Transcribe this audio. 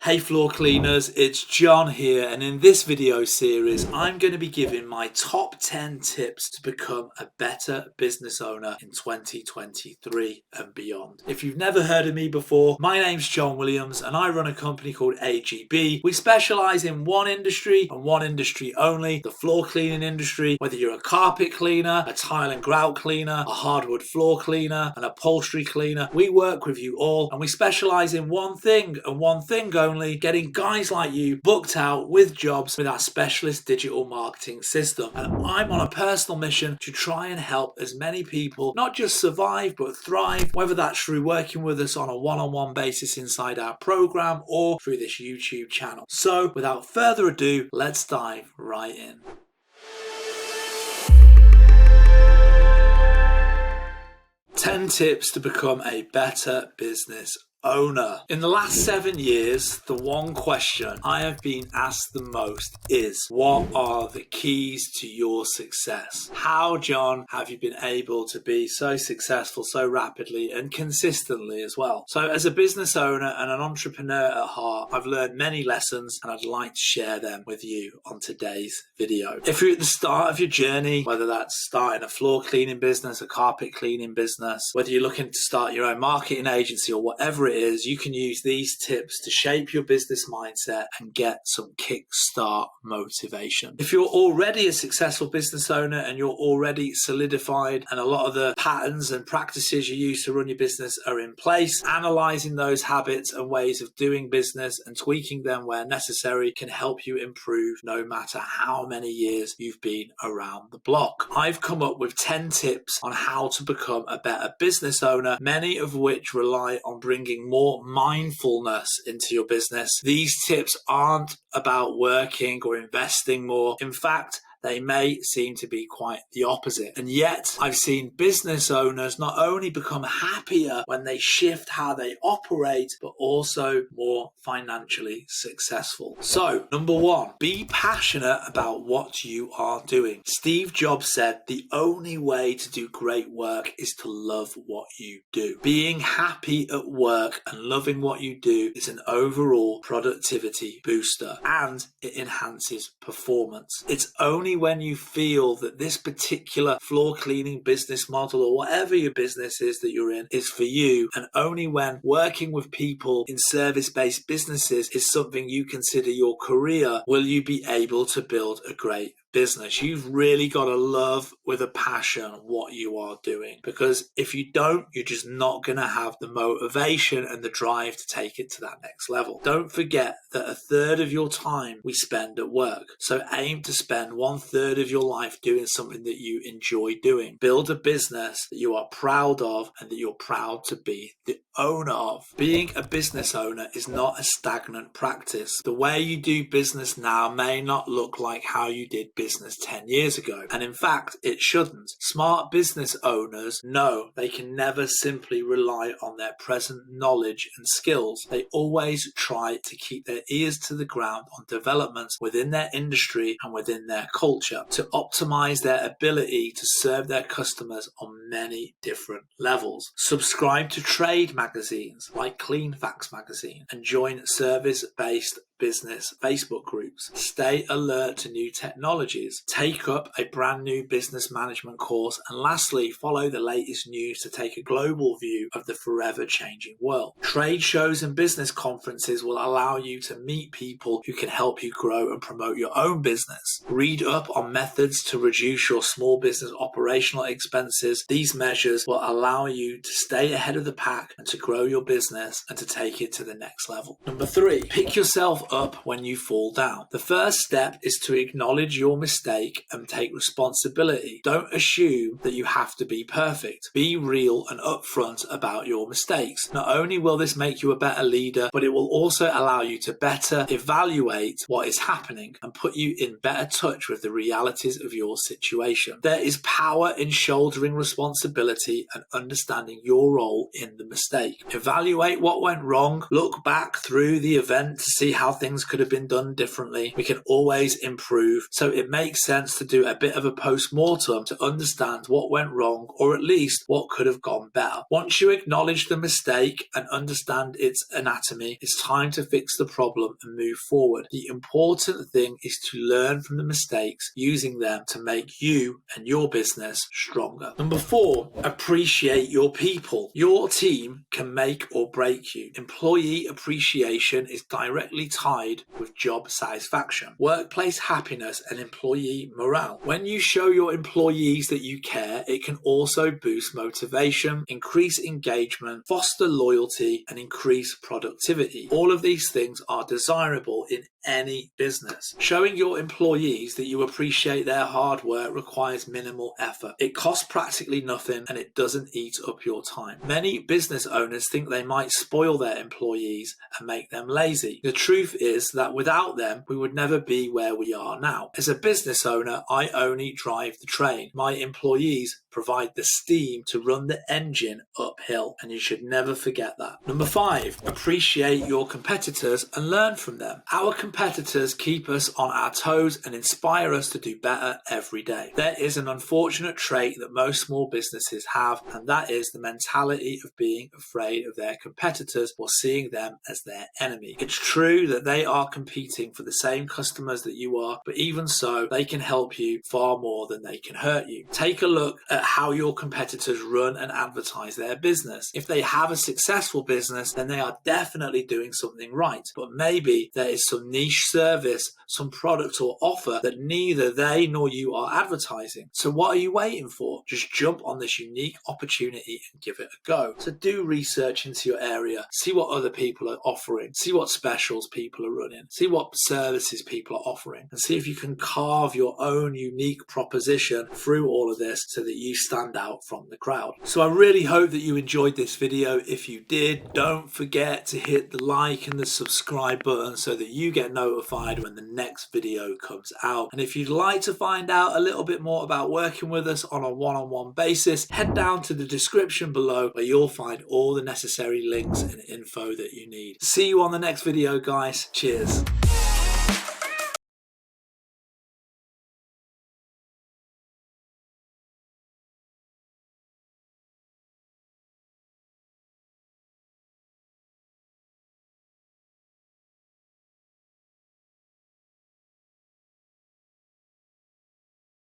Hey floor cleaners, it's John here, and in this video series I'm going to be giving my top 10 tips to become a better business owner in 2023 and beyond. If you've never heard of me before, my name's John Williams and I run a company called AGB. We specialize in one industry and one industry only, the floor cleaning industry. Whether you're a carpet cleaner, a tile and grout cleaner, a hardwood floor cleaner, an upholstery cleaner, we work with you all and we specialize in one thing and one thing only, getting guys like you booked out with jobs with our specialist digital marketing system. And I'm on a personal mission to try and help as many people not just survive but thrive, whether that's through working with us on a one-on-one basis inside our program or through this YouTube channel. So without further ado, let's dive right in. Ten tips to become a better business owner. In the last 7 years, the one question I have been asked the most is, what are the keys to your success? How, John, have you been able to be so successful so rapidly and consistently as well? So as a business owner and an entrepreneur at heart, I've learned many lessons and I'd like to share them with you on today's video. If you're at the start of your journey, whether that's starting a floor cleaning business, a carpet cleaning business, whether you're looking to start your own marketing agency or whatever it is, you can use these tips to shape your business mindset and get some kickstart motivation. If you're already a successful business owner and you're already solidified and a lot of the patterns and practices you use to run your business are in place, analyzing those habits and ways of doing business and tweaking them where necessary can help you improve no matter how many years you've been around the block. I've come up with 10 tips on how to become a better business owner, many of which rely on bringing more mindfulness into your business. These tips aren't about working or investing more. In fact, they may seem to be quite the opposite. And yet, I've seen business owners not only become happier when they shift how they operate, but also more financially successful. So, number one, be passionate about what you are doing. Steve Jobs said, the only way to do great work is to love what you do. Being happy at work and loving what you do is an overall productivity booster and it enhances performance. It's only when you feel that this particular floor cleaning business model or whatever your business is that you're in is for you, and only when working with people in service-based businesses is something you consider your career, will you be able to build a great business. You've really got to love with a passion what you are doing, because if you don't, you're just not going to have the motivation and the drive to take it to that next level. Don't forget that a third of your time we spend at work, so aim to spend 1/3 of your life doing something that you enjoy doing. Build a business that you are proud of and that you're proud to be the owner of. Being a business owner is not a stagnant practice. The way you do business now may not look like how you did business 10 years ago, and in fact it shouldn't. Smart business owners know they can never simply rely on their present knowledge and skills. They always try to keep their ears to the ground on developments within their industry and within their culture to optimize their ability to serve their customers on many different levels. Subscribe to trade magazines like Clean Facts magazine and join service-based business Facebook groups. Stay alert to new technologies. Take up a brand new business management course. And lastly, follow the latest news to take a global view of the forever changing world. Trade shows and business conferences will allow you to meet people who can help you grow and promote your own business. Read up on methods to reduce your small business operational expenses. These measures will allow you to stay ahead of the pack and to grow your business and to take it to the next level. Number 3, pick yourself up when you fall down. The first step is to acknowledge your mistake and take responsibility. Don't assume that you have to be perfect. Be real and upfront about your mistakes. Not only will this make you a better leader, but it will also allow you to better evaluate what is happening and put you in better touch with the realities of your situation. There is power in shouldering responsibility and understanding your role in the mistake. Evaluate what went wrong. Look back through the event to see how things could have been done differently. We can always improve. So it makes sense to do a bit of a post-mortem to understand what went wrong, or at least what could have gone better. Once you acknowledge the mistake and understand its anatomy, it's time to fix the problem and move forward. The important thing is to learn from the mistakes, using them to make you and your business stronger. Number 4, appreciate your people. Your team can make or break you. Employee appreciation is directly tied with job satisfaction, workplace happiness, and employee morale. When you show your employees that you care, it can also boost motivation, increase engagement, foster loyalty, and increase productivity. All of these things are desirable in any business. Showing your employees that you appreciate their hard work requires minimal effort. It costs practically nothing, and it doesn't eat up your time. Many business owners think they might spoil their employees and make them lazy. The truth is that without them, we would never be where we are now. As a business owner, I only drive the train. My employees provide the steam to run the engine uphill, and you should never forget that. Number 5, appreciate your competitors and learn from them. Our competitors keep us on our toes and inspire us to do better every day. There is an unfortunate trait that most small businesses have, and that is the mentality of being afraid of their competitors or seeing them as their enemy. It's true that they are competing for the same customers that you are, but even so, they can help you far more than they can hurt you. Take a look at how your competitors run and advertise their business. If they have a successful business, then they are definitely doing something right. But maybe there is some niche service, some product or offer that neither they nor you are advertising. So what are you waiting for? Just jump on this unique opportunity and give it a go. So do research into your area. See what other people are offering. See what specials people are running. See what services people are offering. And see if you can carve your own unique proposition through all of this so that you stand out from the crowd. So I really hope that you enjoyed this video. If you did, don't forget to hit the like and the subscribe button so that you get notified when the next video comes out. And if you'd like to find out a little bit more about working with us on a one-on-one basis, head down to the description below where you'll find all the necessary links and info that you need. See you on the next video, guys. Cheers.